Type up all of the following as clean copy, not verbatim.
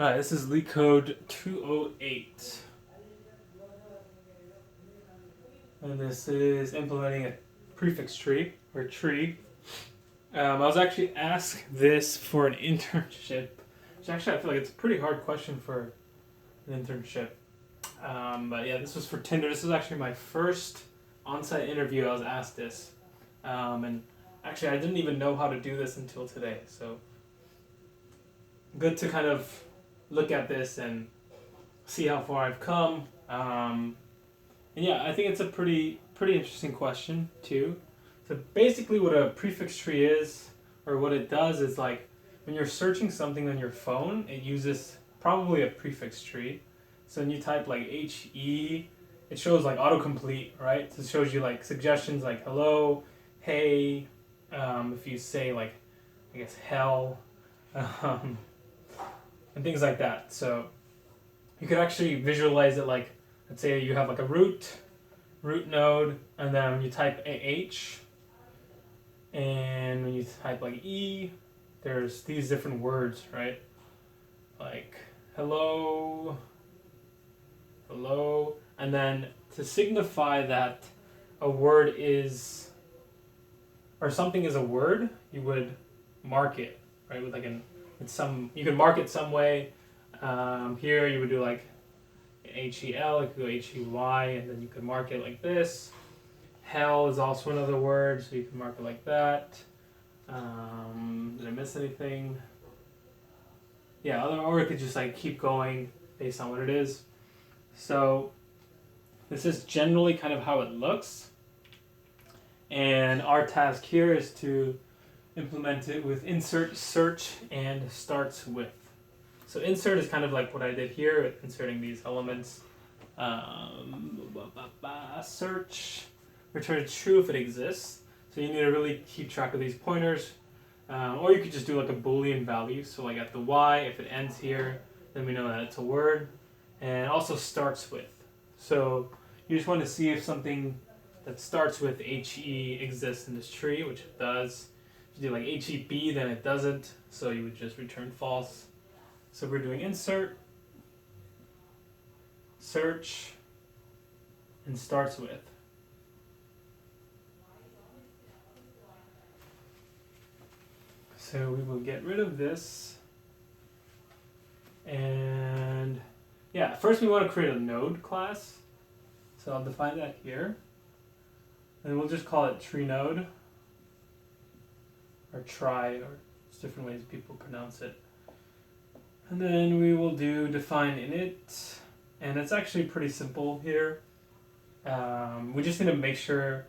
Hi, this is Leetcode 208, and this is implementing a prefix tree, or tree. I was actually asked this for an internship, which actually I feel like it's a pretty hard question for an internship. But yeah, this was for Tinder. This was actually my first on-site interview. I was asked this, and actually I didn't even know how to do this until today. So good to kind of look at this and see how far I've come. And yeah, I think it's a pretty interesting question too. So basically, what a prefix tree is, or what it does, is like when you're searching something on your phone, it uses probably a prefix tree. So when you type like HE, it shows like autocomplete, right? So it shows you like suggestions like hello, hey. If you say like, I guess hell, um, and things like that. So you could actually visualize it like, let's say you have like a root node, and then when you type H, and when you type like E, there's these different words, right? Like hello, hello, and then to signify that a word is, or something is a word, you would mark it, right? With like you could mark it some way. Here you would do like HEL, it could go HEY, and then you could mark it like this. Hell is also another word, so you can mark it like that. Did I miss anything? Yeah, or it could just like keep going based on what it is. So this is generally kind of how it looks. And our task here is to implement it with insert, search, and starts with. So insert is kind of like what I did here with inserting these elements. Search, returns true if it exists. So you need to really keep track of these pointers. Or you could just do like a Boolean value. So like at the Y, if it ends here, then we know that it's a word. And also starts with. So you just want to see if something that starts with HE exists in this tree, which it does. If you do like HEB, then it doesn't. So you would just return false. So we're doing insert, search, and starts with. So we will get rid of this. And yeah, first we want to create a node class. So I'll define that here. And we'll just call it tree node, or trie, or it's different ways people pronounce it. And then we will do define init, and it's actually pretty simple here. We just need to make sure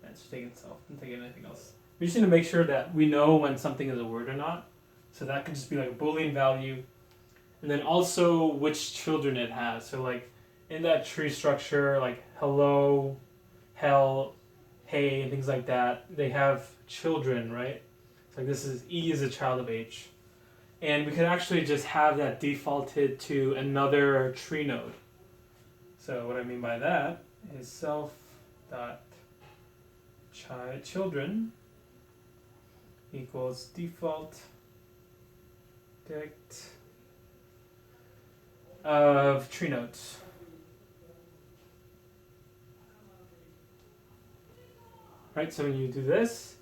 it's taking itself, I'm taking anything else. We just need to make sure that we know when something is a word or not. So that could just be like a Boolean value. And then also which children it has. So like in that tree structure, like hello, hell, hey, and things like that, they have children, right? So like this is E is a child of H. And we could actually just have that defaulted to another tree node. So what I mean by that is self dot children equals default dict of tree nodes. Right, so when you do this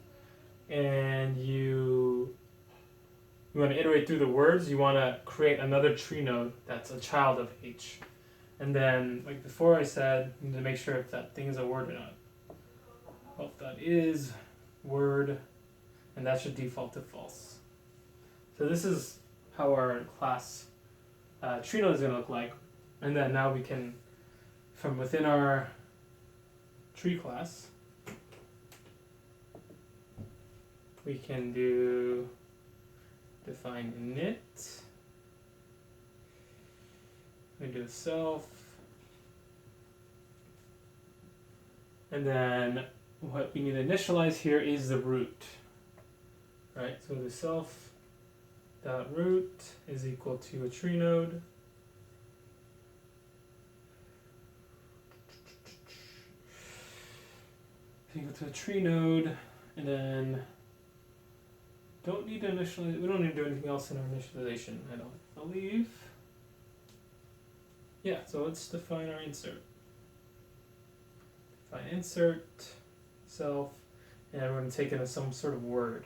and you want to iterate through the words, you want to create another tree node that's a child of H. And then, like before I said, you need to make sure if that thing is a word or not. Well, if that is word, and that should default to false. So this is how our class tree node is going to look like. And then now we can, from within our tree class, we can do define init. We do self. And then what we need to initialize here is the root. Right, so the self dot root is equal to a tree node. Equal to a tree node, and then don't need to initialize. We don't need to do anything else in our initialization, I don't believe. Yeah, so let's define our insert. Define insert, self, and we're going to take it as some sort of word.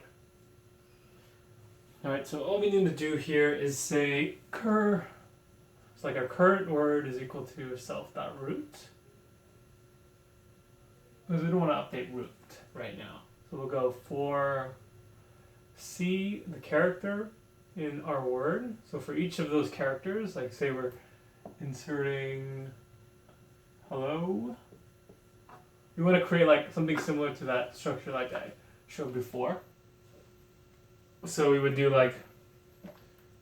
Alright, so all we need to do here is say cur. It's like our current word is equal to self.root. Because we don't want to update root right now. So we'll go for C, the character in our word. So for each of those characters, like say we're inserting hello, we want to create like something similar to that structure like I showed before. So we would do like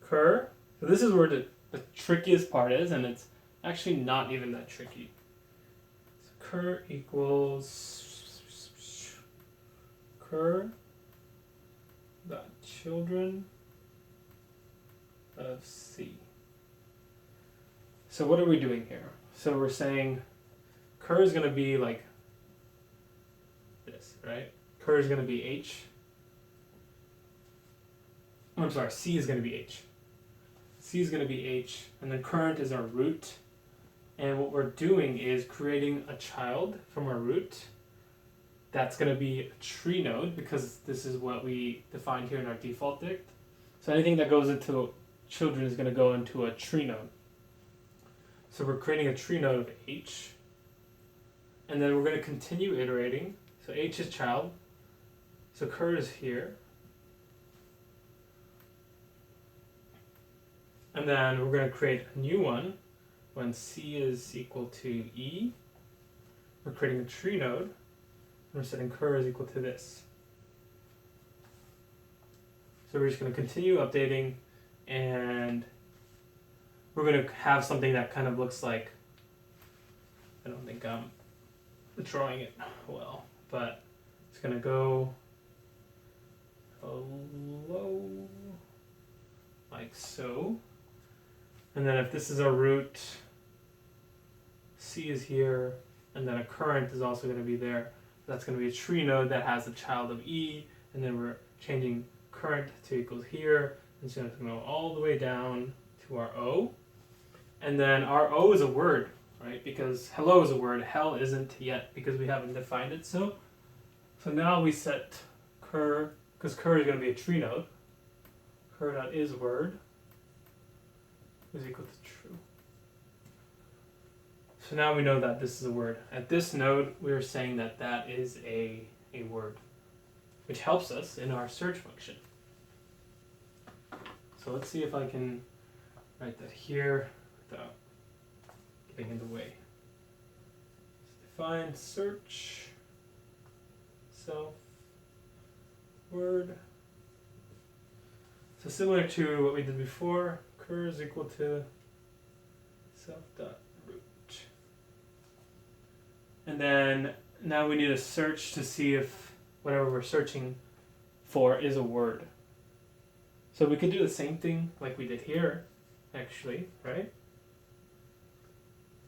cur. So this is where the trickiest part is, and it's actually not even that tricky. So cur equals cur dot children of C. So what are we doing here? So we're saying cur is going to be like this, right? Cur is going to be H. I'm sorry, C is going to be H. C is going to be H, and then current is our root. And what we're doing is creating a child from our root. That's going to be a tree node, because this is what we defined here in our default dict. So anything that goes into children is going to go into a tree node. So we're creating a tree node of H. And then we're going to continue iterating. So H is child. So cur is here. And then we're going to create a new one when C is equal to E. We're creating a tree node. And we're setting cur is equal to this. So we're just going to continue updating, and we're going to have something that kind of looks like, I don't think I'm drawing it well, but it's going to go hello, like so. And then if this is a root, C is here, and then a current is also going to be there. That's going to be a tree node that has a child of E, and then we're changing current to equals here, and so it's going to go all the way down to our O. And then our O is a word, right? Because hello is a word, hell isn't yet, because we haven't defined it so. So now we set cur, because cur is going to be a tree node. Cur.isWord is equal to true. So now we know that this is a word. At this node, we're saying that that is a word, which helps us in our search function. So let's see if I can write that here without getting in the way. Define search self word. So similar to what we did before, cur is equal to self.root. And then now we need a search to see if whatever we're searching for is a word. So we could do the same thing like we did here, actually, right?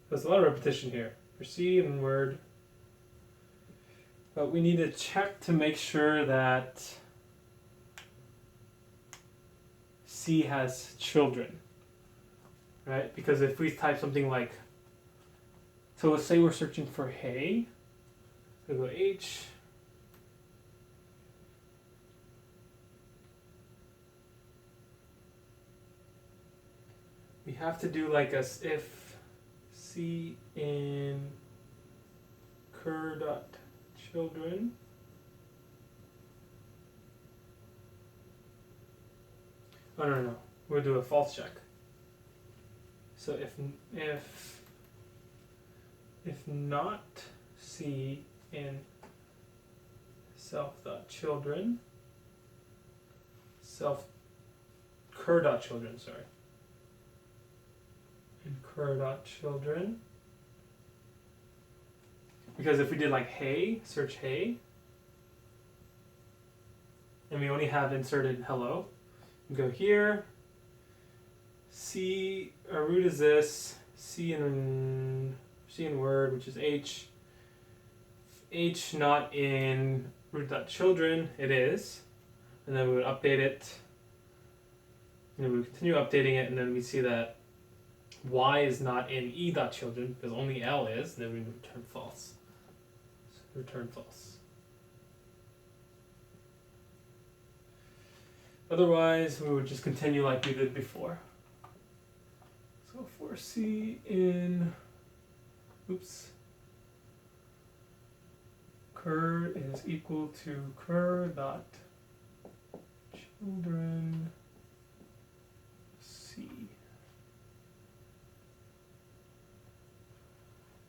There's a lot of repetition here. For C and word. But we need to check to make sure that C has children, right? Because if we type something like, so let's say we're searching for hey, we go H, we have to do like a if C in cur.children. Oh no, we'll do a false check. So if not C in self.children, cur.children, sorry. In cur.children. Because if we did like hey, search hey, and we only have inserted hello, we go here, C, our root is this, C in word, which is H. H not in root.children, it is. and then we would update it, and then we would continue updating it, and then we see that y is not in e.children because only L is, and then we return false. So return false. Otherwise, we would just continue like we did before. So for C in, cur is equal to cur dot children C.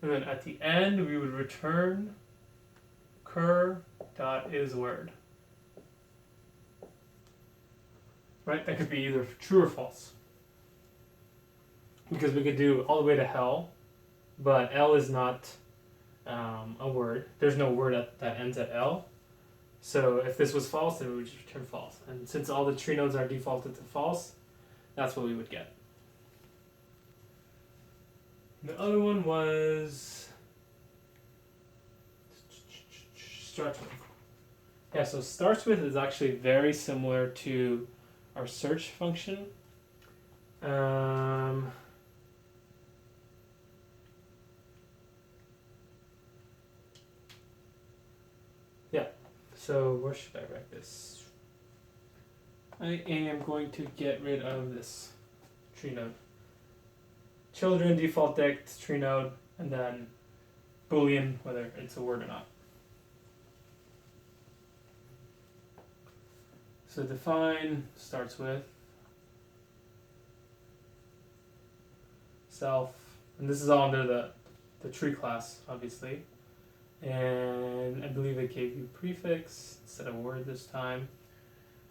And then at the end, we would return cur dot is word. Right? That could be either true or false. Because we could do all the way to hell, but L is not a word. There's no word that ends at L. So if this was false, then we would just return false. And since all the tree nodes are defaulted to false, that's what we would get. The other one was starts with. Yeah, so starts with is actually very similar to our search function. Yeah, so where should I write this? I am going to get rid of this tree node. Children, default dict, tree node, and then Boolean, whether it's a word or not. So define starts with self, and this is all under the tree class, obviously. And I believe it gave you prefix instead of word this time,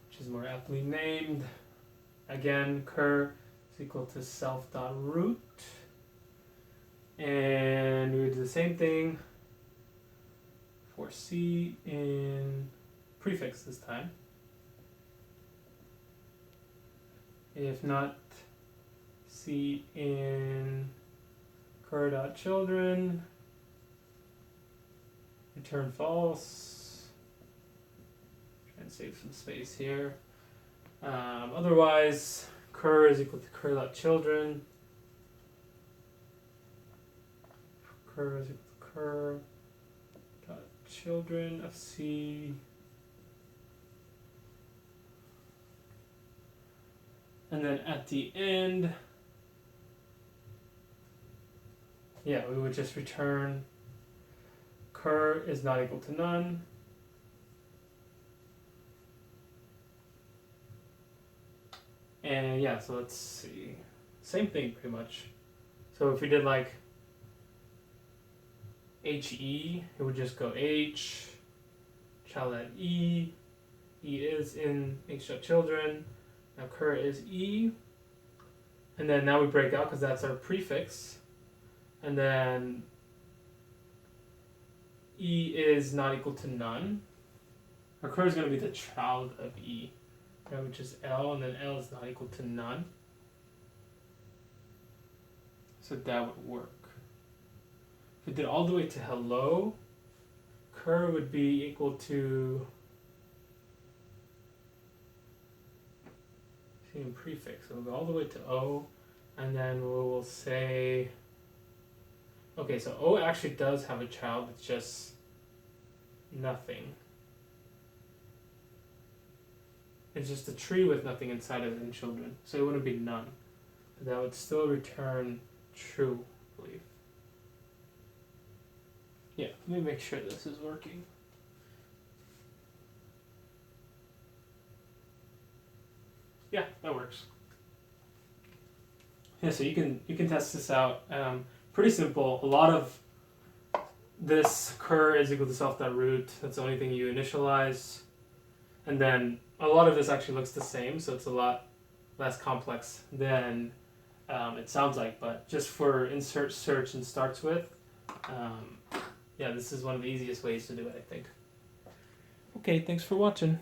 which is more aptly named. Again, cur is equal to self.root. And we would do the same thing for C in prefix this time. If not, C in cur.children, return false. Try and save some space here. Otherwise, cur is equal to cur.children. Cur is equal to cur.children of C. And then at the end, yeah, we would just return cur is not equal to none. And yeah, so let's see. Same thing pretty much. So if we did like HE, it would just go H, child at E, E is in H.children. Now cur is E, and then now we break out because that's our prefix, and then E is not equal to none. Our cur is going to be the child of E, right, which is L, and then L is not equal to none. So that would work. If we did all the way to hello, cur would be equal to in prefix. So we'll go all the way to O, and then we will say, okay, so O actually does have a child, it's just nothing. It's just a tree with nothing inside of it in children, so it wouldn't be none. But that would still return true, I believe. Yeah, let me make sure this is working. Yeah, that works. Yeah, so you can test this out. Pretty simple. A lot of this cur is equal to self.root. That's the only thing you initialize. And then a lot of this actually looks the same, so it's a lot less complex than it sounds like. But just for insert, search, and starts with, yeah, this is one of the easiest ways to do it, I think. Okay, thanks for watching.